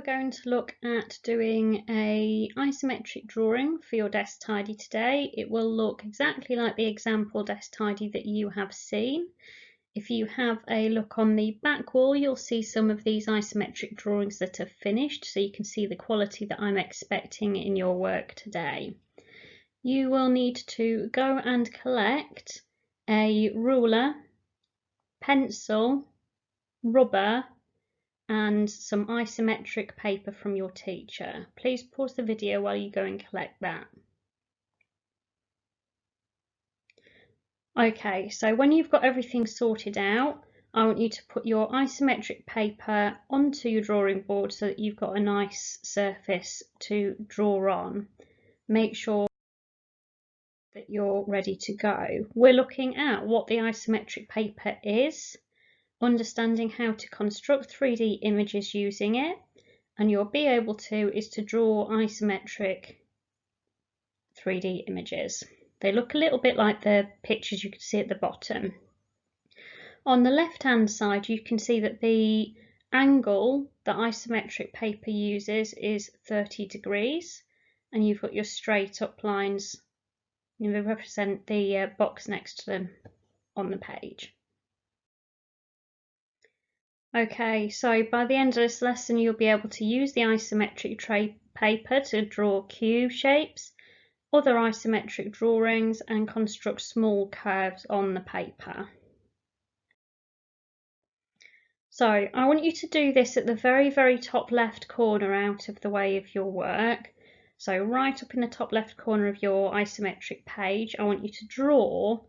going to look at doing a isometric drawing for your desk tidy today. It will look exactly like the example desk tidy that you have seen. If you have a look on the back wall, you'll see some of these isometric drawings that are finished, so you can see the quality that I'm expecting in your work today. You will need to go and collect a ruler, pencil, rubber, and some isometric paper from your teacher. Please pause the video while you go and collect that. Okay, so when you've got everything sorted out, I want you to put your isometric paper onto your drawing board so that you've got a nice surface to draw on. Make sure that you're ready to go. We're looking at what the isometric paper is, understanding how to construct 3D images using it, and you'll be able to is to draw isometric 3D images. They look a little bit like the pictures you can see at the bottom. On the left hand side you can see that the angle that isometric paper uses is 30 degrees, and you've got your straight up lines, you know, represent the box next to them on the page. Okay, so by the end of this lesson you'll be able to use the isometric tray paper to draw cube shapes, other isometric drawings, and construct small curves on the paper. So I want you to do this at the very top left corner out of the way of your work. So right up in the top left corner of your isometric page, I want you to draw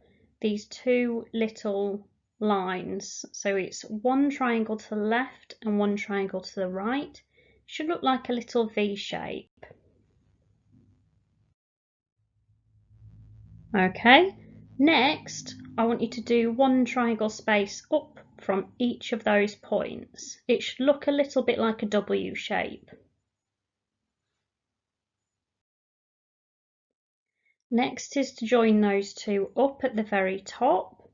these two little lines. So it's one triangle to the left and one triangle to the right. It should look like a little V shape. Okay, next I want you to do one triangle space up from each of those points. It should look a little bit like a W shape. Next is to join those two up at the very top.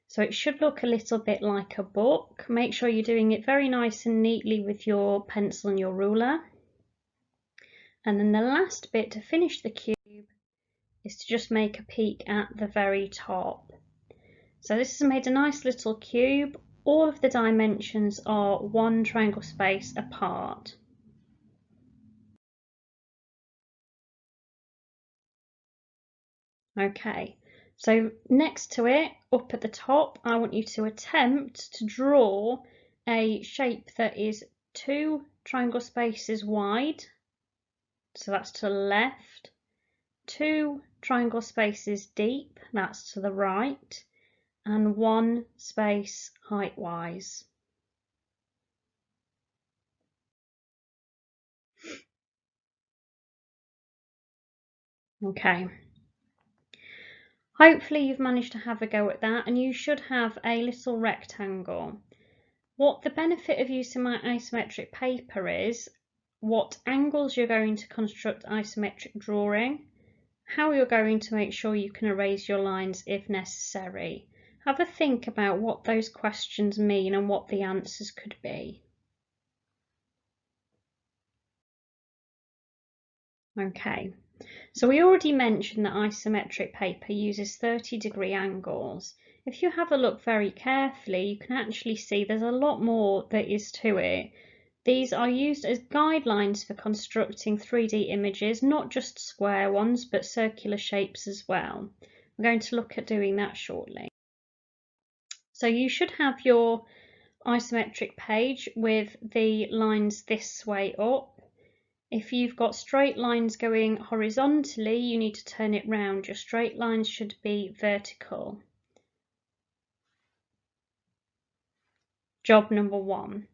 So it should look a little bit like a book. Make sure you're doing it very nice and neatly with your pencil and your ruler. And then the last bit to finish the cube is to just make a peek at the very top. So this has made a nice little cube. All of the dimensions are one triangle space apart. Okay, so next to it, up at the top, I want you to attempt to draw a shape that is 2 triangle spaces wide, so that's to the left, 2 triangle spaces deep, that's to the right, and 1 space height-wise. Okay. Hopefully you've managed to have a go at that, and you should have a little rectangle. What the benefit of using my isometric paper is, what angles you're going to construct isometric drawing, how you're going to make sure you can erase your lines if necessary. Have a think about what those questions mean and what the answers could be. Okay. So we already mentioned that isometric paper uses 30-degree angles. If you have a look very carefully, you can actually see there's a lot more that is to it. These are used as guidelines for constructing 3D images, not just square ones, but circular shapes as well. We're going to look at doing that shortly. So you should have your isometric page with the lines this way up. If you've got straight lines going horizontally, you need to turn it round. Your straight lines should be vertical. Job number 1.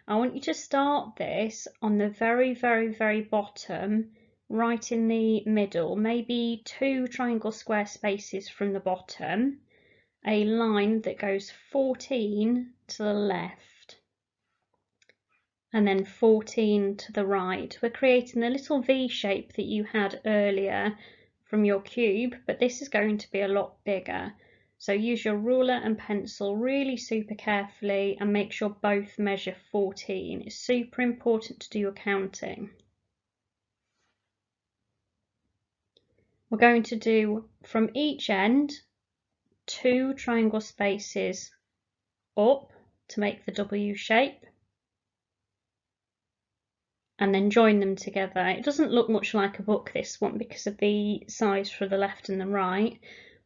I want you to start this on the very bottom, right in the middle, maybe 2 triangle square spaces from the bottom, a line that goes 14 to the left. And then 14 to the right. We're creating the little V shape that you had earlier from your cube, but this is going to be a lot bigger. So use your ruler and pencil really super carefully and make sure both measure 14. It's super important to do your counting. We're going to do from each end 2 triangle spaces up to make the W shape, and then join them together. It doesn't look much like a book, this one, because of the size for the left and the right,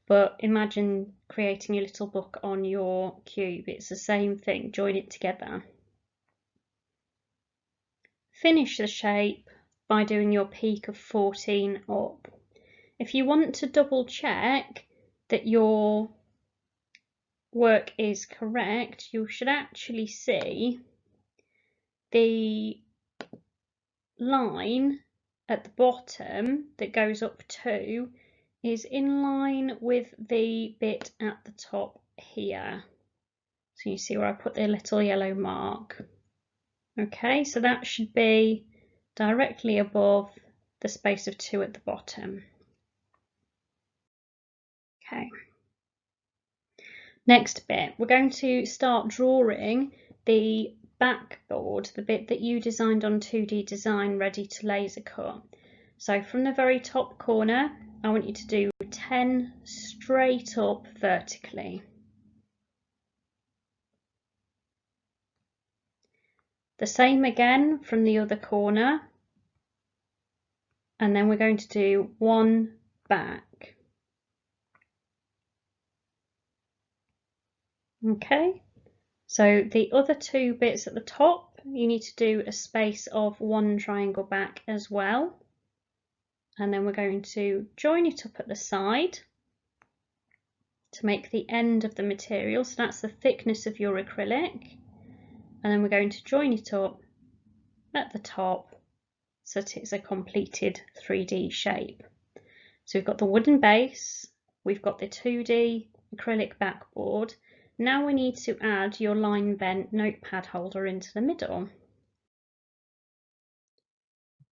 but imagine creating a little book on your cube. It's the same thing, join it together. Finish the shape by doing your peak of 14 up. If you want to double check that your work is correct, you should actually see the line at the bottom that goes up 2 is in line with the bit at the top here. So you see where I put the little yellow mark. Okay, so that should be directly above the space of 2 at the bottom. Okay. Next bit, we're going to start drawing the backboard, the bit that you designed on 2D Design ready to laser cut. So from the very top corner, I want you to do 10 straight up vertically. The same again from the other corner, and then we're going to do 1 back. Okay, so the other 2 bits at the top, you need to do a space of 1 triangle back as well. And then we're going to join it up at the side to make the end of the material. So that's the thickness of your acrylic. And then we're going to join it up at the top so that it's a completed 3D shape. So we've got the wooden base, we've got the 2D acrylic backboard. Now we need to add your line bent notepad holder into the middle.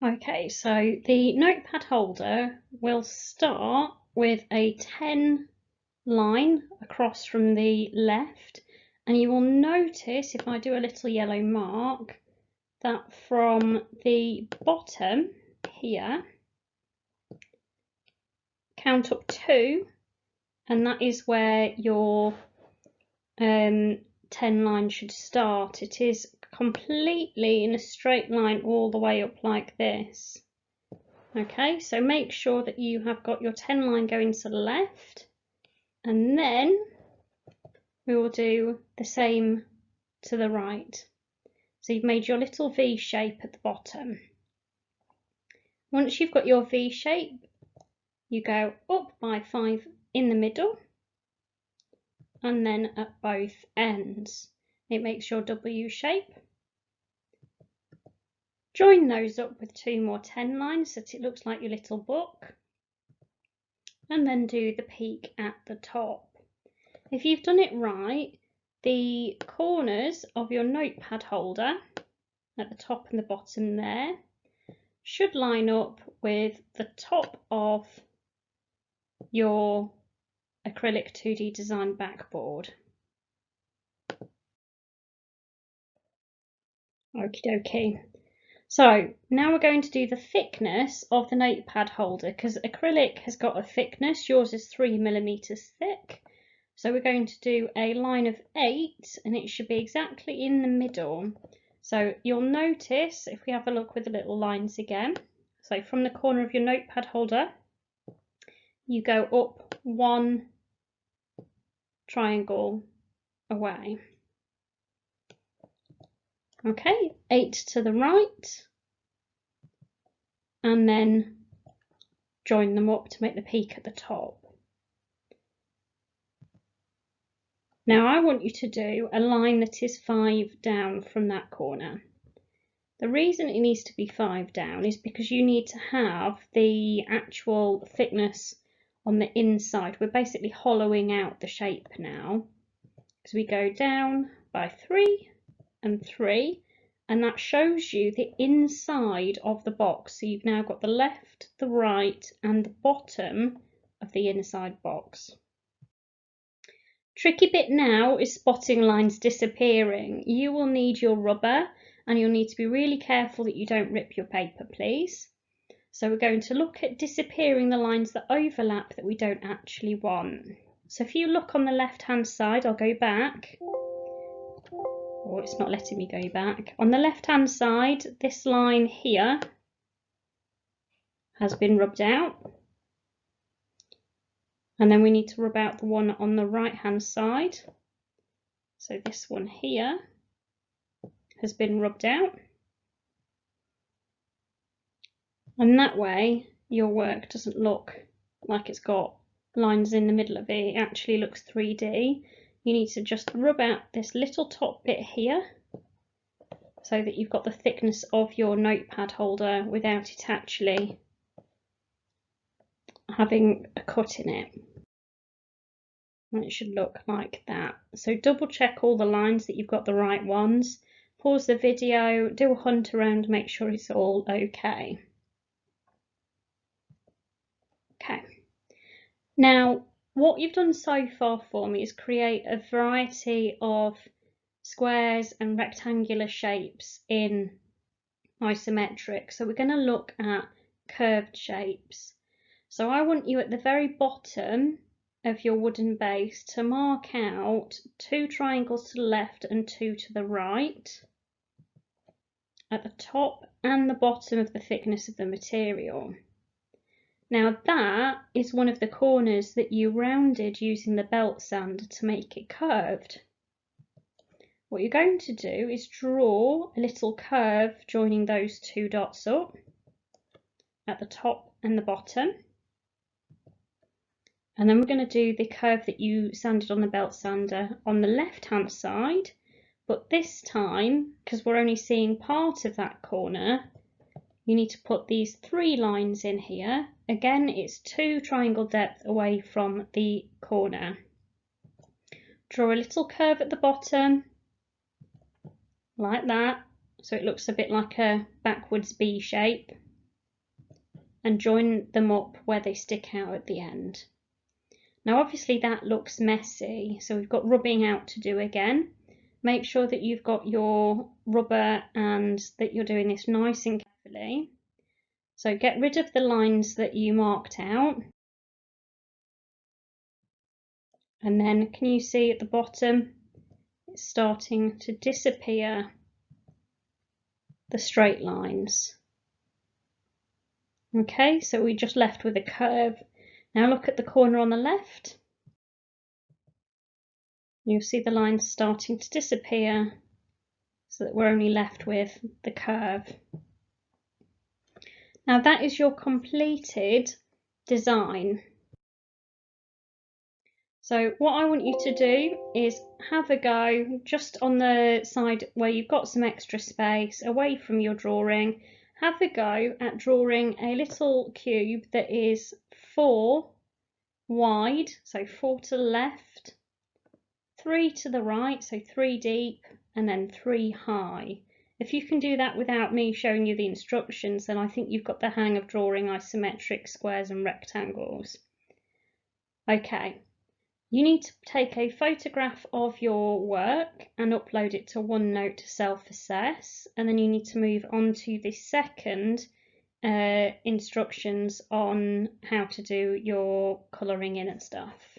Okay, so the notepad holder will start with a 10 line across from the left, and you will notice if I do a little yellow mark that from the bottom here, count up 2, and that is where your 10 line should start. It is completely in a straight line all the way up like this. Okay, so make sure that you have got your 10 line going to the left, and then we will do the same to the right. So you've made your little V shape at the bottom. Once you've got your V shape, you go up by 5 in the middle and then at both ends. It makes your W shape. Join those up with 2 more 10 lines so that it looks like your little book, and then do the peak at the top. If you've done it right, the corners of your notepad holder at the top and the bottom there should line up with the top of your acrylic 2D Design backboard. Okie dokie. So now we're going to do the thickness of the notepad holder, because acrylic has got a thickness, yours is 3mm thick. So we're going to do a line of 8, and it should be exactly in the middle. So you'll notice, if we have a look with the little lines again, so from the corner of your notepad holder, you go up 1 triangle away. Okay, 8 to the right, and then join them up to make the peak at the top. Now I want you to do a line that is 5 down from that corner. The reason it needs to be 5 down is because you need to have the actual thickness on the inside. We're basically hollowing out the shape now. So we go down by 3 and 3, and that shows you the inside of the box. So you've now got the left, the right, and the bottom of the inside box. Tricky bit now is spotting lines disappearing. You will need your rubber and you'll need to be really careful that you don't rip your paper, please. So we're going to look at disappearing the lines that overlap that we don't actually want. So if you look on the left hand side, I'll go back. Oh, it's not letting me go back. On the left hand side, this line here has been rubbed out. And then we need to rub out the one on the right hand side. So this one here has been rubbed out. And that way your work doesn't look like it's got lines in the middle of it. It actually looks 3D. You need to just rub out this little top bit here so that you've got the thickness of your notepad holder without it actually having a cut in it. And it should look like that. So double check all the lines that you've got the right ones. Pause the video, do a hunt around, make sure it's all okay. Okay. Now, what you've done so far for me is create a variety of squares and rectangular shapes in isometric. So we're going to look at curved shapes. So I want you at the very bottom of your wooden base to mark out 2 triangles to the left and 2 to the right at the top and the bottom of the thickness of the material. Now that is one of the corners that you rounded using the belt sander to make it curved. What you're going to do is draw a little curve joining those 2 dots up at the top and the bottom. And then we're going to do the curve that you sanded on the belt sander on the left hand side, but this time, because we're only seeing part of that corner, you need to put these 3 lines in here. Again, it's 2 triangle depth away from the corner. Draw a little curve at the bottom, like that, so it looks a bit like a backwards B shape, and join them up where they stick out at the end. Now obviously that looks messy, so we've got rubbing out to do again. Make sure that you've got your rubber and that you're doing this nice and carefully. So get rid of the lines that you marked out. And then can you see at the bottom, it's starting to disappear the straight lines. Okay, so we're just left with a curve. Now look at the corner on the left. You'll see the lines starting to disappear so that we're only left with the curve. Now that is your completed design. So what I want you to do is have a go just on the side where you've got some extra space away from your drawing. Have a go at drawing a little cube that is 4 wide, so 4 to the left, 3 to the right, so 3 deep, and then 3 high. If you can do that without me showing you the instructions, then I think you've got the hang of drawing isometric squares and rectangles. Okay, you need to take a photograph of your work and upload it to OneNote to self-assess, and then you need to move on to the second instructions on how to do your colouring in and stuff.